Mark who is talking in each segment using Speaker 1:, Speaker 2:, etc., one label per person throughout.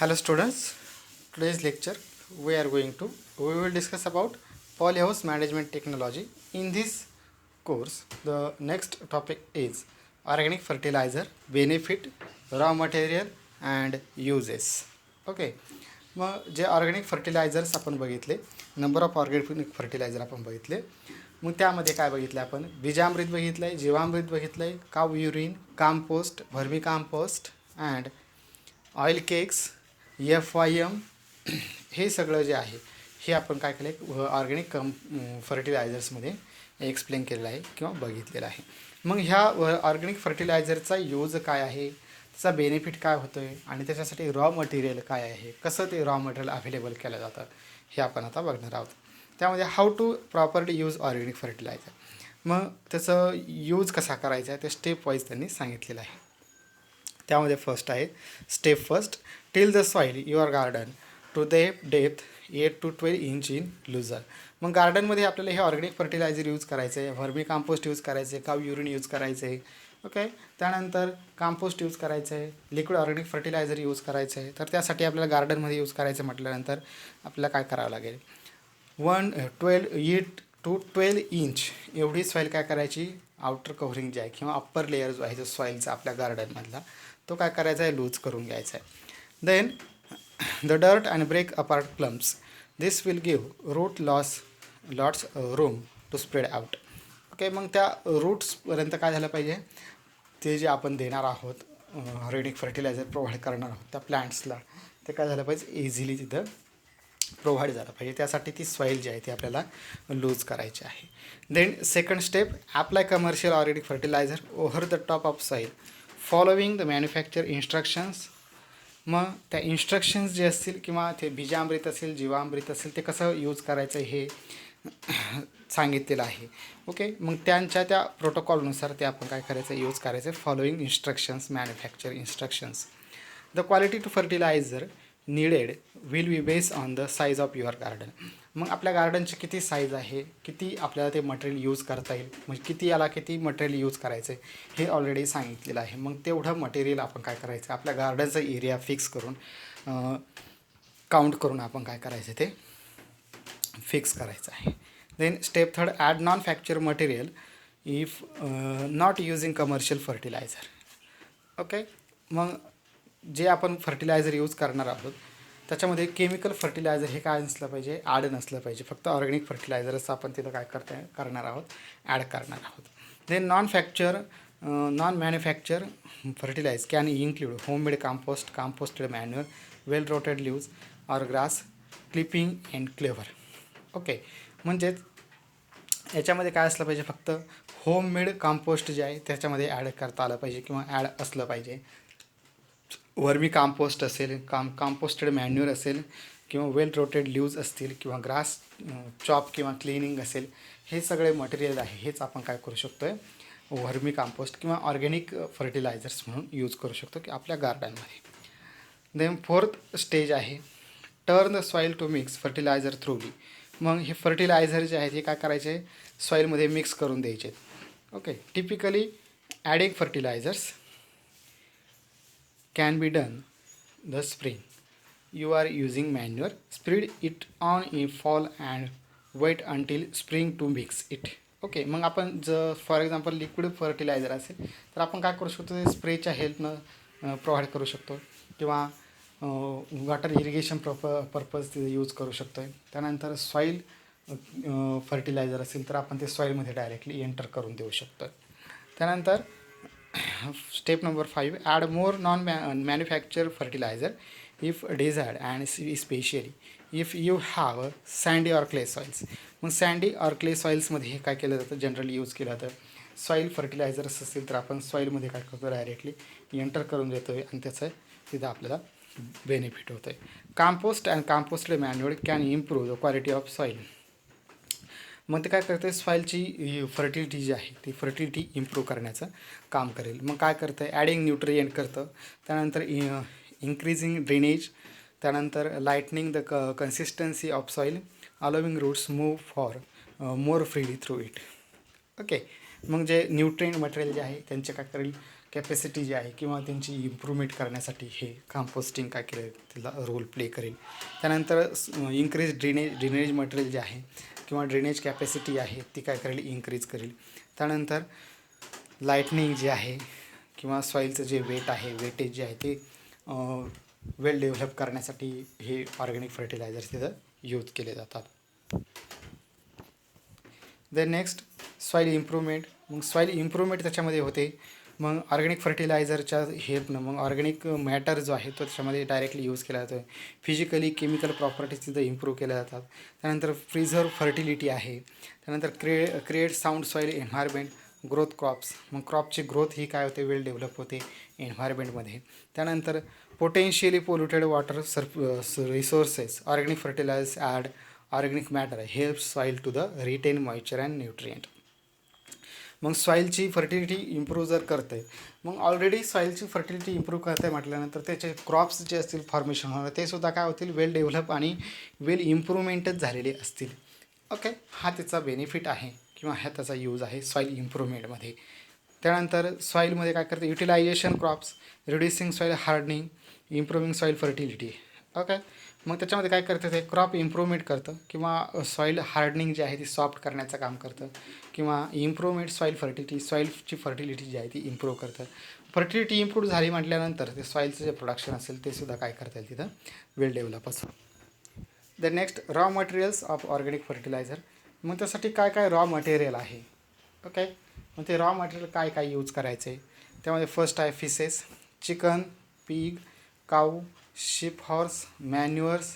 Speaker 1: Hello students, today's lecture we will discuss about polyhouse management technology. In this course, the next topic is organic fertilizer, benefit, raw material and uses. Okay. मग जे organic fertilisers आपण बघितले, number of organic fertiliser आपण बघितले. मग त्यामध्ये काय बघितलं आपण? बीजामृत बघितलं आहे, जीवामृत बघितलं आहे, cow urine, compost, vermi compost and oil cakes, FYM हे सगळं जे आहे हे आपण काय केलं आहे ऑर्गॅनिक फर्टिलायझर्समध्ये एक्सप्लेन केलेलं आहे किंवा बघितलेलं आहे. मग ह्या ऑर्गॅनिक फर्टिलायझरचा यूज काय आहे, त्याचा बेनिफिट काय होतो आहे आणि त्याच्यासाठी रॉ मटेरियल काय आहे, कसं ते रॉ मटेरियल अवेलेबल केलं जातं हे आपण आता बघणार आहोत. त्यामध्ये how to properly use organic fertiliser, मग त्याचं यूज कसा करायचा आहे ते स्टेप वाईज त्यांनी सांगितलेलं आहे. त्यामध्ये फर्स्ट आहे step first, till the soil your garden to the depth 8 to 12 inch in looser. मग गार्डनमध्ये आपल्याला हे ऑर्गॅनिक फर्टिलायझर यूज करायचं आहे, व्हर्मी काम्पोस्ट यूज करायचं आहे, काव युरिन यूज करायचं आहे. ओके, त्यानंतर काम्पोस्ट यूज करायचं आहे, लिक्विड ऑर्गॅनिक फर्टिलायझर यूज करायचं आहे. तर त्यासाठी आपल्याला गार्डनमध्ये यूज करायचं म्हटल्यानंतर आपल्याला काय करावं लागेल, 8 to 12 इंच एवढी सॉईल काय करायची, आउटर कव्हरिंग जे आहे किंवा अप्पर लेअर जो आहे जो सॉईलचा आपल्या गार्डनमधला तो काय करायचा आहे, लूज करून घ्यायचा आहे. Then the dirt and break apart plums, this will give root lots room to spread out. Okay, मग त्या रूट्सपर्यंत काय झालं पाहिजे, ते जे आपण देणार आहोत ऑर्गॅनिक फर्टिलायझर प्रोव्हाइड करणार आहोत त्या प्लांट्सला, ते काय झालं पाहिजे, इझिली तिथं प्रोव्हाइड झालं पाहिजे. त्यासाठी ती सॉईल जी आहे ती आपल्याला लूज करायची आहे. Then second step, apply commercial organic fertiliser over the top of soil following the manufacture instructions. मग त्या इन्स्ट्रक्शन्स जे असतील किंवा ते बीजामृत असेल, जीवामृत असेल, ते कसं यूज करायचं हे सांगितलेलं आहे. ओके, मग त्यांच्या त्या प्रोटोकॉलनुसार ते आपण काय करायचं, यूज करायचं following instructions, manufacture instructions. The quality to fertiliser needed will be based on the size of your garden. मग आपल्या गार्डनची किती साईज आहे, किती आपल्याला ते मटेरियल यूज करता येईल, म्हणजे किती याला किती मटेरियल यूज करायचं आहे हे ऑलरेडी सांगितलेलं आहे. मग तेवढं मटेरियल आपण काय करायचं, आपल्या गार्डनचा एरिया फिक्स करून काउंट करून आपण काय करायचं ते फिक्स करायचं आहे. Then step third, add non facture material if not using commercial fertiliser. Okay, मग जे आपण फर्टिलायझर यूज करणार आहोत त्याच्यामध्ये केमिकल फर्टिलायझर हे काय नसलं पाहिजे, ॲड नसलं पाहिजे. फक्त ऑर्गॅनिक फर्टिलायझरच आपण तिथं काय करणार आहोत, ॲड करणार आहोत. Then non manufacture fertiliser can include homemade compost, composted manure, well rotted leaves or grass clipping and clever. Okay, म्हणजेच याच्यामध्ये काय असलं पाहिजे, फक्त होममेड काम्पोस्ट जे आहे त्याच्यामध्ये ॲड करता आलं पाहिजे किंवा ॲड असलं पाहिजे. वर्मी काम्पोस्ट असेल, काम्पोस्टेड मॅन्युअर असेल किंवा वेल रोटेड लीव्ज असतील किंवा ग्रास चॉप किंवा क्लिनिंग असेल, हे सगळे मटेरियल आहे हेच आपण काय करू शकतो आहे, वर्मी काम्पोस्ट किंवा ऑर्गॅनिक फर्टिलायझर्स म्हणून यूज करू शकतो की आपल्या गार्डनमध्ये. देन फोर्थ स्टेज आहे turn the soil to mix fertiliser thoroughly. मग हे फर्टिलायझर जे आहेत हे काय करायचे, सॉईलमध्ये मिक्स करून द्यायचे. Okay, typically adding fertilisers can be done the spring. You are using manure, spread it on in fall and wait until spring to mix it. Okay, मग आपण जर फॉर एक्झाम्पल लिक्विड फर्टिलायझर असेल तर आपण काय करू शकतो, ते स्प्रेच्या हेल्पनं प्रोव्हाइड करू शकतो किंवा वॉटर इरिगेशन पर्पज ते यूज करू शकतो आहे. त्यानंतर सॉईल फर्टिलायझर असेल तर आपण ते सॉईलमध्ये डायरेक्टली एंटर करून देऊ शकतो. त्यानंतर step number 5, add more non manufacture fertiliser if desired and specially if you have sandy or clay soils. मग सँडी ऑर क्ले सॉईल्समध्ये हे काय केलं जातं, जनरली यूज केलं जातं. सॉईल फर्टिलायझर्स असेल तर आपण सॉईलमध्ये काय करतो, डायरेक्टली एंटर करून देतो आहे आणि त्याचं तिथं आपल्याला बेनिफिट होतं आहे. Compost and composted manure can improve the quality of soil. मग ते काय करते, सॉईलची फर्टिलिटी जी आहे ती फर्टिलिटी इम्प्रूव्ह करण्याचं काम करेल. मग काय करतं, ॲडिंग न्यूट्रिएंट करतं. त्यानंतर इन्क्रीजिंग ड्रेनेज, त्यानंतर lightening the consistency of soil, allowing roots move for more freely through it. Okay, मग जे न्यूट्रिएंट मटेरियल जे आहे त्यांचे काय करेल, कॅपॅसिटी जी आहे किंवा त्यांची इम्प्रूव्हमेंट करण्यासाठी हे कंपोस्टिंग काय केलं त्याला रोल प्ले करेल. त्यानंतर इन्क्रीज ड्रेनेज मटेरियल जे आहे किंवा ड्रेनेज कॅपॅसिटी आहे ती काय करेल, इन्क्रीज करेल. त्यानंतर लाईटनिंग जे आहे किंवा सॉईलचं जे वेटेज जे आहे ते वेल डेव्हलप करण्यासाठी हे ऑर्गॅनिक फर्टिलायझर्स तिथं यूज केले जातात. Then next soil improvement. मग सॉईल इम्प्रूव्हमेंट त्याच्यामध्ये होते. मग ऑर्गॅनिक फर्टिलायझरच्या हेल्पनं मग ऑर्गॅनिक मॅटर जो आहे तो त्याच्यामध्ये डायरेक्टली यूज केला जातो. फिजिकली केमिकल प्रॉपर्टीज तिथं इम्प्रूव्ह केल्या जातात. त्यानंतर प्रिझर्व फर्टिलिटी आहे. त्यानंतर create sound soil environment, growth crops. मग क्रॉपची ग्रोथ ही काय होते, वेल डेव्हलप होते एन्व्हायरमेंटमध्ये. त्यानंतर potentially polluted water resources, organic fertilisers add organic matter help soil to the retain moisture and nutrient. मग सॉईलची फर्टिलिटी इम्प्रूव्ह जर करते, मग ऑलरेडी सॉईलची फर्टिलिटी इम्प्रूव्ह करते म्हटल्यानंतर त्याचे क्रॉप्स जे असतील फॉर्मेशन होणार ते सुद्धा काय होतील, वेल डेव्हलप आणि वेल इम्प्रूव्हमेंटच झालेले असतील. ओके, हा त्याचा बेनिफिट आहे किंवा हा त्याचा यूज आहे सॉईल इम्प्रूव्हमेंटमध्ये. त्यानंतर सॉईलमध्ये काय करते, utilisation crops, reducing soil hardening, improving soil fertility. Okay, मग त्याच्यामध्ये काय करतं, ते क्रॉप इम्प्रूव्हमेंट करतं किंवा सॉईल हार्डनिंग जी आहे ती सॉफ्ट करण्याचं काम करतं किंवा इम्प्रूव्हमेंट सॉईल फर्टिलिटी, सॉईलची फर्टिलिटी जी आहे ती इम्प्रूव्ह करतं. फर्टिलिटी इम्प्रूव्ह झाली म्हटल्यानंतर ते सॉईलचं जे प्रोडक्शन असेल ते सुद्धा काय करता येईल तिथं, वेल डेव्हलप असं. The next raw materials of organic fertiliser. मग त्यासाठी काय काय रॉ मटेरियल आहे. ओके, मग ते रॉ मटेरियल काय काय यूज करायचं आहे. त्यामध्ये फर्स्ट आहे faeces, chicken, pig, cow, sheep horse, manures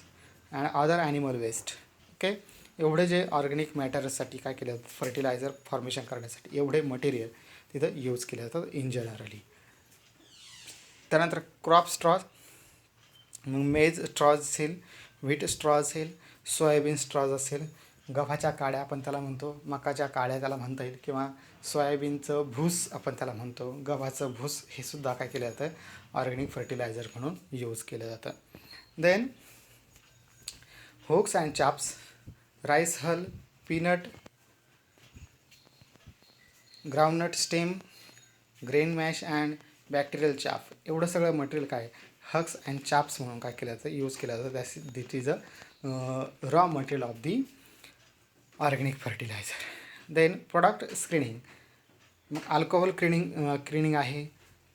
Speaker 1: and other animal waste. Okay, एवढे जे ऑर्गॅनिक मॅटर्ससाठी काय केलं जातं, फर्टिलायझर फॉर्मेशन करण्यासाठी एवढे मटेरियल तिथं यूज केले जातात इन जनरली. त्यानंतर क्रॉप स्ट्रॉज, मग मेज स्ट्रॉज असेल, व्हीट स्ट्रॉ असेल, सोयाबीन स्ट्रॉज असेल, गव्हाच्या काड्या आपण त्याला म्हणतो, मकाच्या काड्या त्याला म्हणता येईल किंवा सोयाबीनचं भूस आपण त्याला म्हणतो, गव्हाचं भूस, हे सुद्धा काय केलं जातं, ऑर्गॅनिक फर्टिलायझर म्हणून यूज केलं जातं. Then husks and chaffs, rice hull, peanut, groundnut stem, grain mash and bacterial chaff, एवढं सगळं मटेरियल काय हक्स अँड चाप्स म्हणून काय केलं जातं, यूज केलं जातं. That is a raw material of the organic fertiliser. Then product screening, मग अल्कोहोल क्लिनिंग आहे,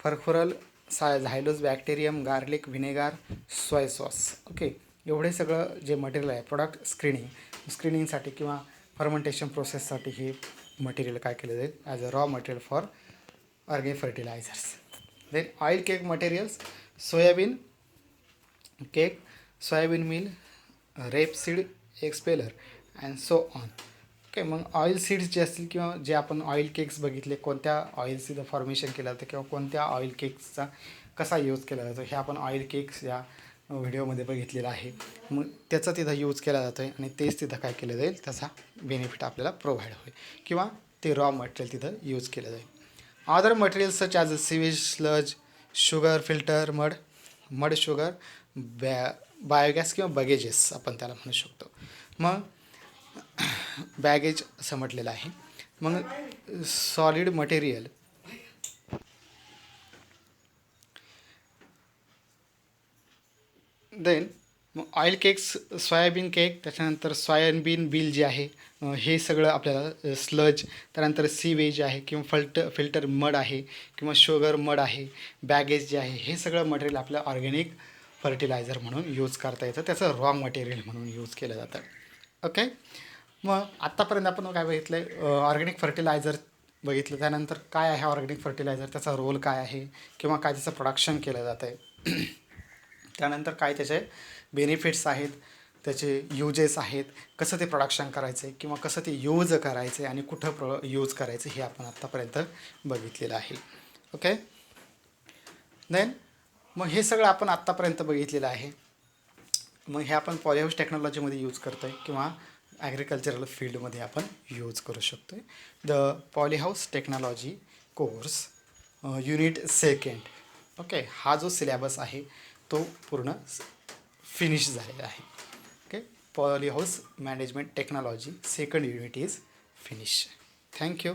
Speaker 1: furfural, xylose bacterium, garlic, vinegar, soy sauce. Okay, एवढे सगळं जे मटेरियल आहे प्रोडक्ट स्क्रीनिंगसाठी किंवा फर्मेंटेशन प्रोसेससाठी हे मटेरियल काय केलं जाईल, as a raw material for organic fertilisers. Then oil cake materials, soybean cake, soybean meal, rapeseed expeller and so on. Okay, मग ऑइल सीड्स जे असतील किंवा जे आपण ऑइल केक्स बघितले, कोणत्या ऑइल सीडं फॉर्मेशन केलं जातं किंवा कोणत्या ऑइल केक्सचा कसा यूज केला जातो, हे आपण ऑइल केक्स या व्हिडिओमध्ये बघितलेलं आहे. मग त्याचा तिथं यूज केला जातो आहे आणि तेच तिथं काय केलं जाईल, त्याचा बेनिफिट आपल्याला प्रोव्हाइड होईल किंवा ते रॉ मटेरियल तिथं यूज केलं जाईल. Other materials such as sewage sludge, sugar filter, mud sugar, biogas किंवा बगेजेस आपण त्याला म्हणू शकतो. मग बॅगेज असं म्हटलेलं आहे. मग सॉलिड मटेरियल, देन मग ऑइल केक्स, सोयाबीन केक, त्याच्यानंतर सोयाबीन बिल जे आहे हे सगळं आपल्याला स्लज, त्यानंतर सीवेज आहे किंवा फिल्टर मड आहे किंवा शुगर मड आहे, बॅगेज जे आहे, हे सगळं मटेरियल आपलं ऑर्गॅनिक फर्टिलायझर म्हणून यूज करता येतं, त्याचं रॉ मटेरियल म्हणून यूज केलं जातं. ओके, मग आत्तापर्यंत आपण काय बघितलं आहे, ऑर्गॅनिक फर्टिलायझर बघितलं. त्यानंतर काय आहे ऑर्गॅनिक फर्टिलायझर, त्याचा रोल काय आहे किंवा काय त्याचं प्रोडक्शन केलं जातं आहे. त्यानंतर काय त्याचे बेनिफिट्स आहेत, त्याचे यूजेस आहेत, कसं ते प्रोडक्शन करायचं आहे किंवा कसं ते यूज करायचं आहे आणि कुठं यूज करायचं हे आपण आत्तापर्यंत बघितलेलं आहे. ओके, देन मग हे सगळं आपण आत्तापर्यंत बघितलेलं आहे. मग हे आपण पॉलीहाऊस टेक्नॉलॉजीमध्ये यूज करतो आहे किंवा ॲग्रिकल्चरल फील्डमध्ये आपण यूज करू शकतो आहे. The polyhouse technology course unit second. Okay, हा जो सिलेबस आहे तो पूर्ण फिनिश झालेला आहे. Okay, polyhouse management technology second unit is finish. Thank you.